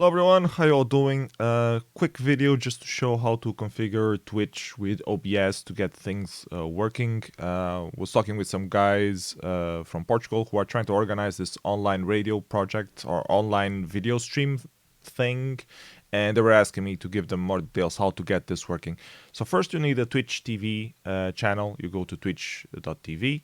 Hello everyone, how you all doing? Quick video just to show how to configure Twitch with OBS to get things working. Was talking with some guys from Portugal who are trying to organize this online radio project or online video stream thing, and they were asking me to give them more details how to get this working. So first you need a Twitch TV channel. You go to twitch.tv.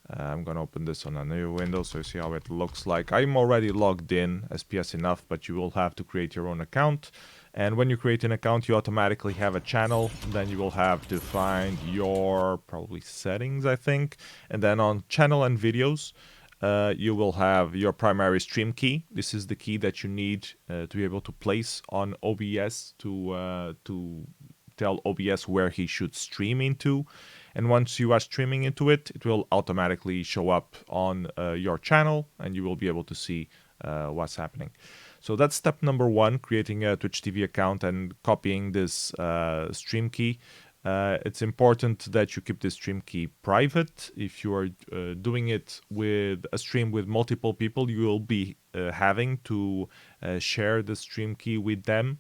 I'm gonna open this on a new window so you see how it looks like. I'm already logged in as PS Enough, but you will have to create your own account. And when you create an account, you automatically have a channel. Then you will have to find your probably settings, I think. And then on channel and videos, you will have your primary stream key. This is the key that you need to be able to place on OBS to tell OBS where he should stream into. And once you are streaming into it, it will automatically show up on your channel and you will be able to see what's happening. So that's step number one, creating a Twitch TV account and copying this stream key. It's important that you keep this stream key private. If you are doing it with a stream with multiple people, you will be having to share the stream key with them.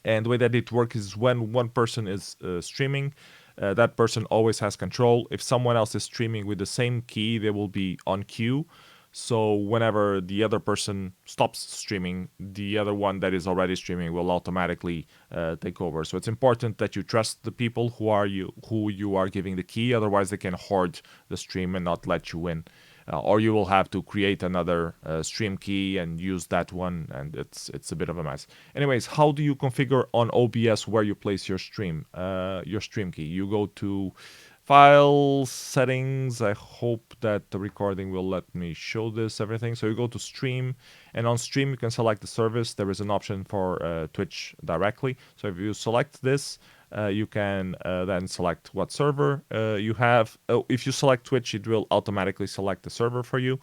And the way that it works is when one person is streaming, that person always has control. If someone else is streaming with the same key, they will be on queue. So whenever the other person stops streaming, the other one that is already streaming will automatically take over. So it's important that you trust the people who you are giving the key. Otherwise, they can hoard the stream and not let you in. Or you will have to create another stream key and use that one, and it's a bit of a mess. Anyways, how do you configure on OBS where you place your stream key? You go to File, Settings. I hope that the recording will let me show this everything. So you go to Stream, and on Stream you can select the service. There is an option for Twitch directly. So if you select this, you can then select what server you have. If you select Twitch, it will automatically select the server for you,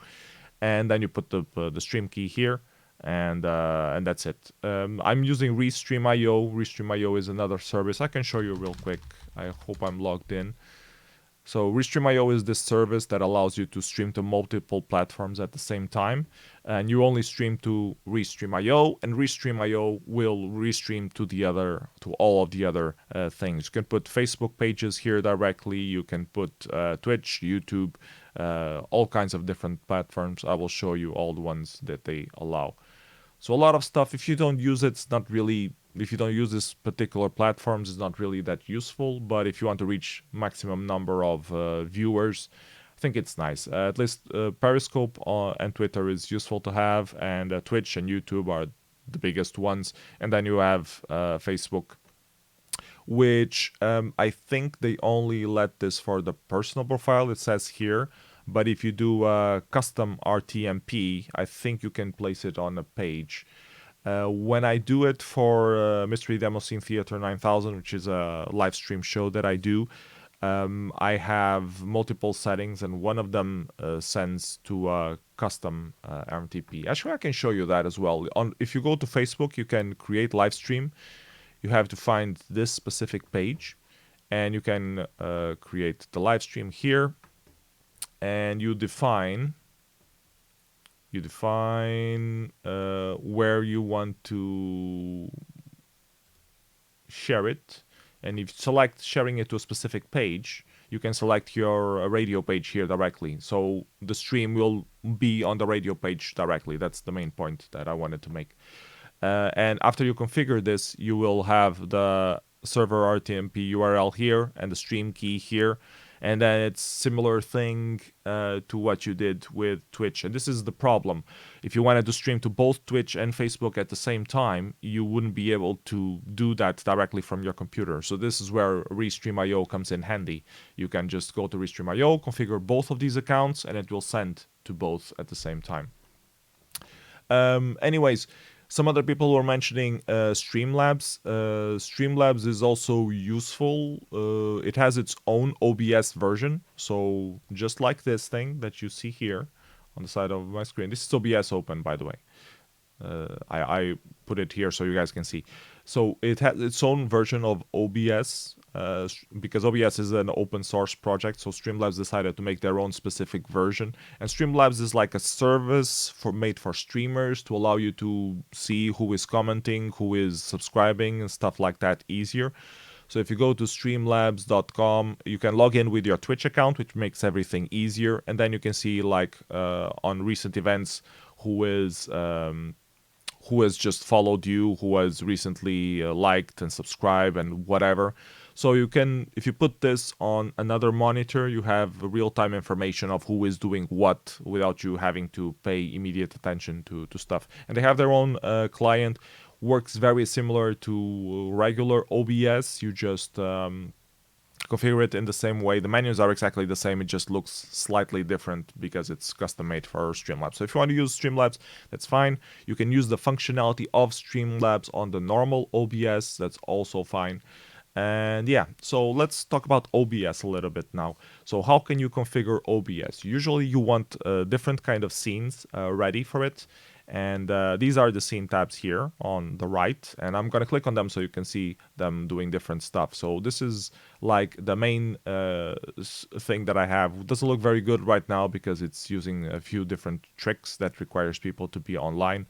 and then you put the stream key here, and that's it. I'm using Restream.io. Restream.io is another service. I can show you real quick. I hope I'm logged in. So Restream.io is this service that allows you to stream to multiple platforms at the same time, and you only stream to Restream.io, and Restream.io will restream to all of the other things. You can put Facebook pages here directly. You can put Twitch, YouTube, all kinds of different platforms. I will show you all the ones that they allow. So a lot of stuff. If you don't use it, it's not really. If you don't use this particular platforms, it's not really that useful. But if you want to reach maximum number of viewers, I think it's nice. At least Periscope and Twitter is useful to have, and Twitch and YouTube are the biggest ones. And then you have Facebook, which I think they only let this for the personal profile. It says here. But if you do custom RTMP, I think you can place it on a page. When I do it for Mystery Demo Scene Theater 9000, which is a live stream show that I do, I have multiple settings, and one of them sends to custom RTMP. Actually, I can show you that as well. If you go to Facebook, you can create live stream. You have to find this specific page, and you can create the live stream here, and you define where you want to share it, and if you select sharing it to a specific page, you can select your radio page here directly, so the stream will be on the radio page directly. That's the main point that I wanted to make. And after you configure this, you will have the server RTMP URL here and the stream key here. And then it's similar thing to what you did with Twitch. And this is the problem. If you wanted to stream to both Twitch and Facebook at the same time, you wouldn't be able to do that directly from your computer. So this is where Restream.io comes in handy. You can just go to Restream.io, configure both of these accounts, and it will send to both at the same time. Anyways, some other people were mentioning Streamlabs. Streamlabs is also useful. It has its own OBS version. So just like this thing that you see here on the side of my screen. This is OBS open, by the way. I put it here so you guys can see. So it has its own version of OBS because OBS is an open source project. So Streamlabs decided to make their own specific version, and Streamlabs is like a service made for streamers to allow you to see who is commenting, who is subscribing, and stuff like that easier. So if you go to streamlabs.com, you can log in with your Twitch account, which makes everything easier, and then you can see like on recent events who has just followed you, who has recently liked and subscribed and whatever. So you can, if you put this on another monitor, you have real-time information of who is doing what without you having to pay immediate attention to stuff. And they have their own client, works very similar to regular OBS. You just configure it in the same way. The menus are exactly the same. It just looks slightly different because it's custom made for Streamlabs. So if you want to use Streamlabs, that's fine. You can use the functionality of Streamlabs on the normal OBS. That's also fine. And yeah, so let's talk about OBS a little bit now. So how can you configure OBS? Usually you want different kind of scenes ready for it. And these are the scene tabs here on the right. And I'm going to click on them so you can see them doing different stuff. So this is like the main thing that I have. It doesn't look very good right now because it's using a few different tricks that requires people to be online.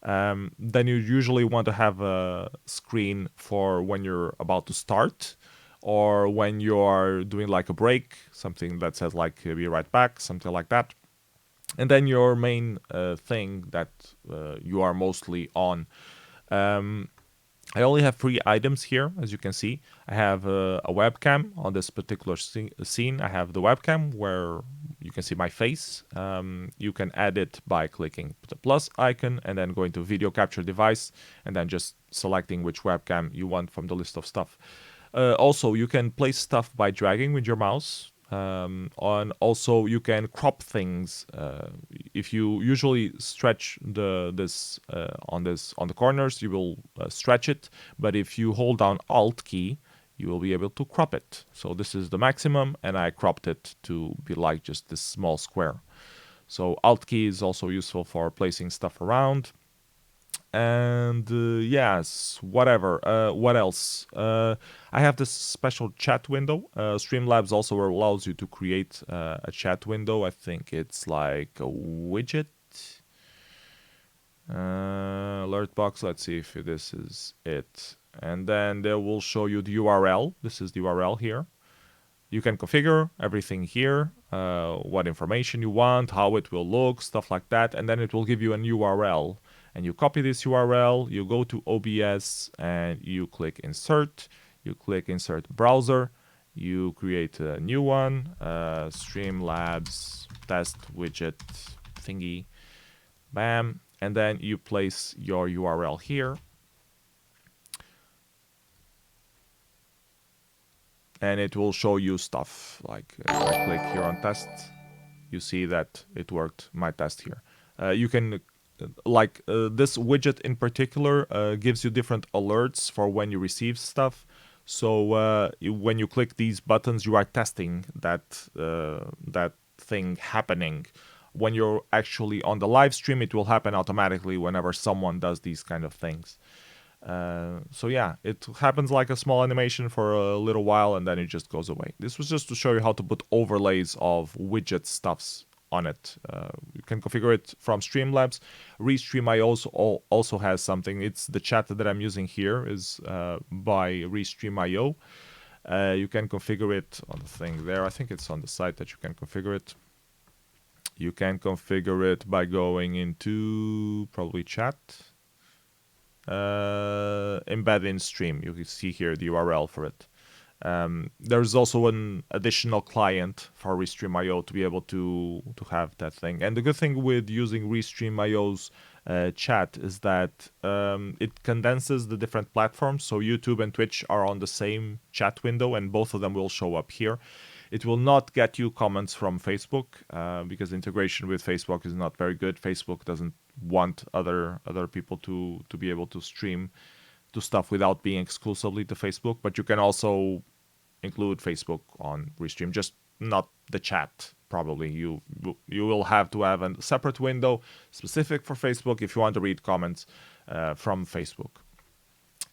Then you usually want to have a screen for when you're about to start or when you're doing like a break, something that says like be right back, something like that. And then your main thing that you are mostly on. I only have 3 items here, as you can see. I have a webcam on this particular scene. I have the webcam where you can see my face. You can add it by clicking the plus icon and then going to video capture device and then just selecting which webcam you want from the list of stuff. Also, you can place stuff by dragging with your mouse. Also you can crop things. If you usually stretch this on the corners, you will stretch it. But if you hold down Alt key, you will be able to crop it. So this is the maximum, and I cropped it to be like just this small square. So Alt key is also useful for placing stuff around. And yes, whatever. What else? I have this special chat window. Streamlabs also allows you to create a chat window. I think it's like a widget. Alert box. Let's see if this is it. And then they will show you the URL. This is the URL here. You can configure everything here, what information you want, how it will look, stuff like that. And then it will give you an URL. And you copy this URL, you go to OBS and you click insert, you click insert browser, you create a new one, Streamlabs test widget thingy, bam, and then you place your URL here. And it will show you stuff, like if I click here on test, you see that it worked, my test here. You can this widget in particular gives you different alerts for when you receive stuff. So when you click these buttons, you are testing that thing happening. When you're actually on the live stream, it will happen automatically whenever someone does these kind of things. So yeah, it happens like a small animation for a little while and then it just goes away. This was just to show you how to put overlays of widget stuffs on it. You can configure it from Streamlabs. Restream.io also has something. It's the chat that I'm using here is by Restream.io. You can configure it on the thing there. I think it's on the site that you can configure it. You can configure it by going into probably chat. Embed in stream. You can see here the URL for it. There's also an additional client for Restream.io to be able to have that thing. And the good thing with using Restream.io's chat is that it condenses the different platforms. So YouTube and Twitch are on the same chat window and both of them will show up here. It will not get you comments from Facebook because the integration with Facebook is not very good. Facebook doesn't want other people to be able to stream to stuff without being exclusively to Facebook. But you can also include Facebook on Restream. Just not the chat. Probably you will have to have a separate window specific for Facebook if you want to read comments from Facebook.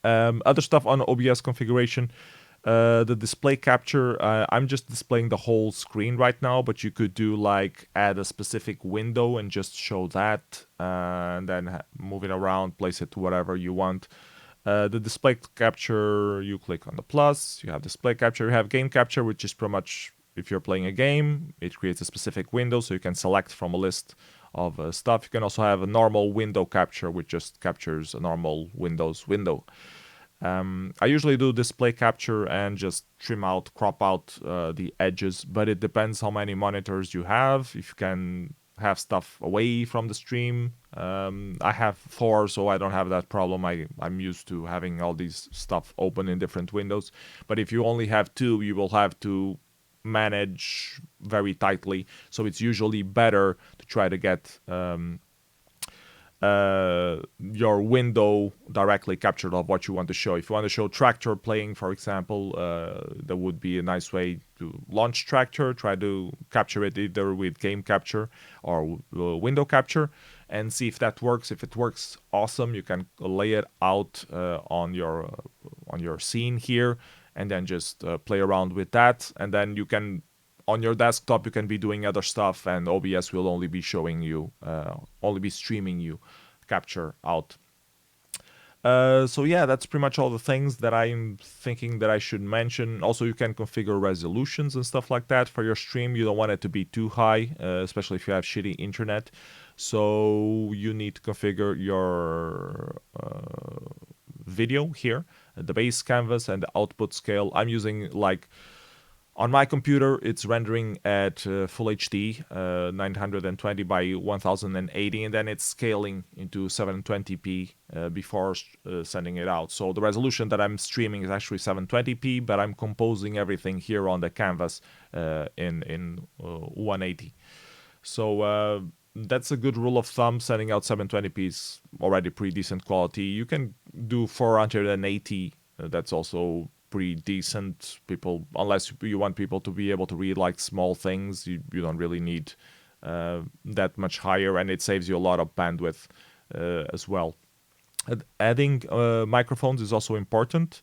Other stuff on OBS configuration. The display capture, I'm just displaying the whole screen right now, but you could do like add a specific window and just show that, and then move it around, place it to whatever you want. The display capture, you click on the plus, you have display capture, you have game capture, which is pretty much if you're playing a game, it creates a specific window, so you can select from a list of stuff. You can also have a normal window capture, which just captures a normal Windows window. I usually do display capture and just trim out, crop out the edges, but it depends how many monitors you have. If you can have stuff away from the stream. I have 4, so I don't have that problem. I'm used to having all these stuff open in different windows. But if you only have 2, you will have to manage very tightly. So it's usually better to try to get your window directly captured of what you want to show. If you want to show Tractor playing, for example, that would be a nice way to launch Tractor. Try to capture it either with game capture or window capture and see if that works. If it works, awesome. You can lay it out on your scene here and then just play around with that. And then you can, on your desktop, you can be doing other stuff, and OBS will only be showing you, only be streaming you capture out. So yeah, that's pretty much all the things that I'm thinking that I should mention. Also, you can configure resolutions and stuff like that for your stream. You don't want it to be too high, especially if you have shitty internet. So you need to configure your video here, the base canvas and the output scale. I'm using like, on my computer, it's rendering at full HD, 920 by 1080, and then it's scaling into 720p before sending it out. So the resolution that I'm streaming is actually 720p, but I'm composing everything here on the canvas in 180. So that's a good rule of thumb. Sending out 720p is already pretty decent quality. You can do 480. That's also pretty decent. People, unless you want people to be able to read like small things, you don't really need that much higher, and it saves you a lot of bandwidth as well. Adding microphones is also important.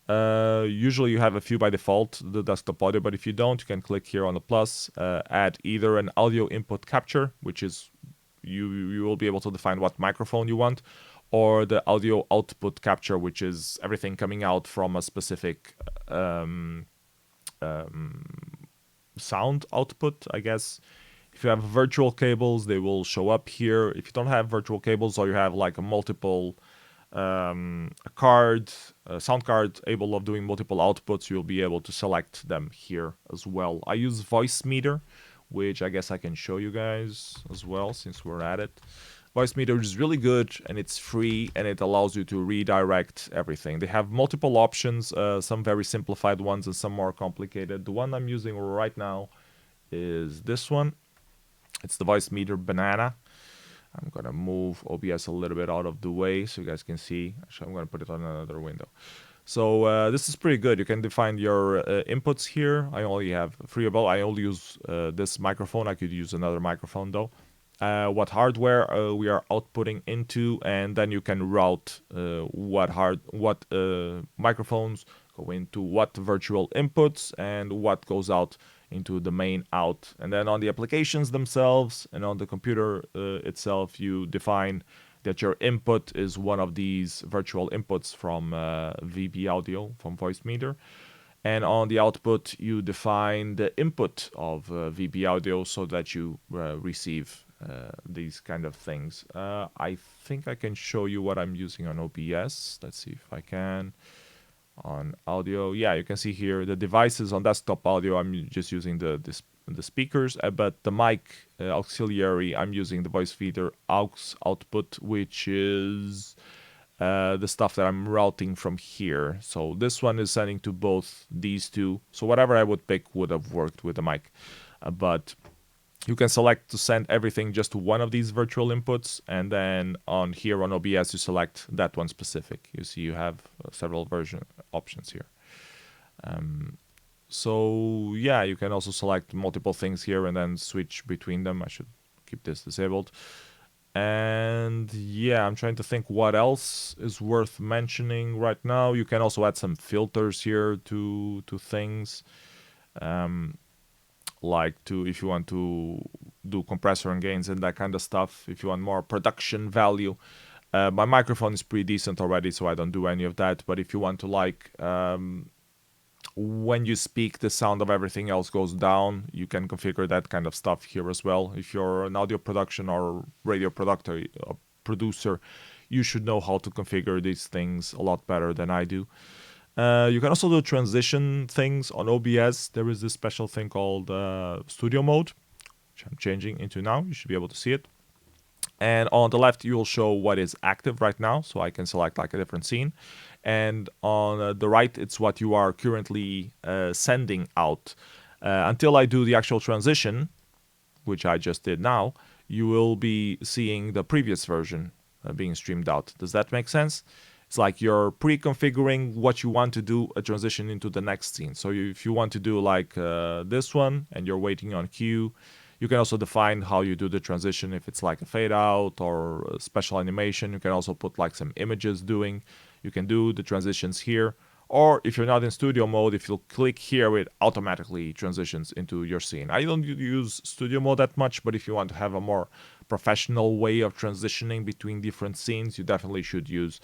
Usually you have a few by default, the desktop audio, but if you don't, you can click here on the plus, add either an audio input capture, which is you will be able to define what microphone you want, or the audio output capture, which is everything coming out from a specific sound output, I guess. If you have virtual cables, they will show up here. If you don't have virtual cables, or you have like a multiple sound card able of doing multiple outputs, you'll be able to select them here as well. I use Voice Meter, which I guess I can show you guys as well since we're at it. Voice Meter is really good, and it's free, and it allows you to redirect everything. They have multiple options, some very simplified ones and some more complicated. The one I'm using right now is this one. It's the Voice Meter Banana. I'm going to move OBS a little bit out of the way so you guys can see. Actually, I'm going to put it on another window. So this is pretty good. You can define your inputs here. I only have 3 of all. I only use this microphone. I could use another microphone though. What hardware we are outputting into, and then you can route what microphones go into what virtual inputs and what goes out into the main out. And then on the applications themselves and on the computer itself, you define that your input is one of these virtual inputs from VB Audio, from Voice Meter. And on the output, you define the input of VB Audio so that you receive these kind of things. I think I can show you what I'm using on OBS. Let's see if I can. On audio, yeah, you can see here the devices on desktop audio. I'm just using the speakers, but the mic auxiliary, I'm using the Voice Feeder aux output, which is the stuff that I'm routing from here. So this one is sending to both these two. So whatever I would pick would have worked with the mic, but you can select to send everything just to one of these virtual inputs, and then on here on OBS you select that one specific. You see you have several version options here. So yeah, you can also select multiple things here and then switch between them. I should keep this disabled. And yeah, I'm trying to think what else is worth mentioning right now. You can also add some filters here to things, like to if you want to do compressor and gains and that kind of stuff. If you want more production value, my microphone is pretty decent already, so I don't do any of that. But if you want to like when you speak, the sound of everything else goes down. You can configure that kind of stuff here as well. If you're an audio production or radio producer, you should know how to configure these things a lot better than I do. You can also do transition things on OBS. There is this special thing called studio mode, which I'm changing into now. You should be able to see it. And on the left, you will show what is active right now. So I can select like a different scene. And on the right, it's what you are currently sending out. Until I do the actual transition, which I just did now, you will be seeing the previous version being streamed out. Does that make sense? It's like you're pre-configuring what you want to do a transition into the next scene. So if you want to do like this one and you're waiting on cue, you can also define how you do the transition. If it's like a fade out or a special animation, you can also put like some images doing. You can do the transitions here. Or if you're not in studio mode, if you click here, it automatically transitions into your scene. I don't use studio mode that much, but if you want to have a more professional way of transitioning between different scenes, you definitely should use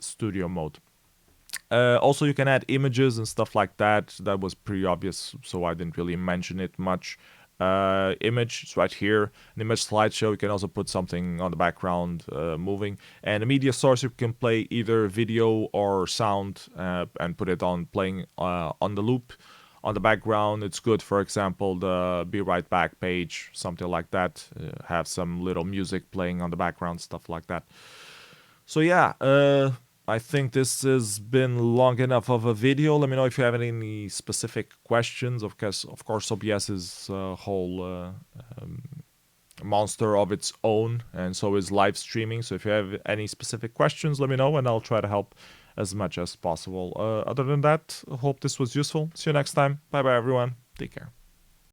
studio mode. Also, you can add images and stuff like that. That was pretty obvious, so I didn't really mention it much. Image, it's right here. An image slideshow, you can also put something on the background moving. And a media source, you can play either video or sound and put it on playing on the loop. On the background, it's good, for example, the Be Right Back page, something like that. Have some little music playing on the background, stuff like that. So yeah, I think this has been long enough of a video. Let me know if you have any specific questions. Of course, OBS is a whole monster of its own, and so is live streaming. So if you have any specific questions, let me know, and I'll try to help as much as possible. Other than that, I hope this was useful. See you next time. Bye bye, everyone. Take care.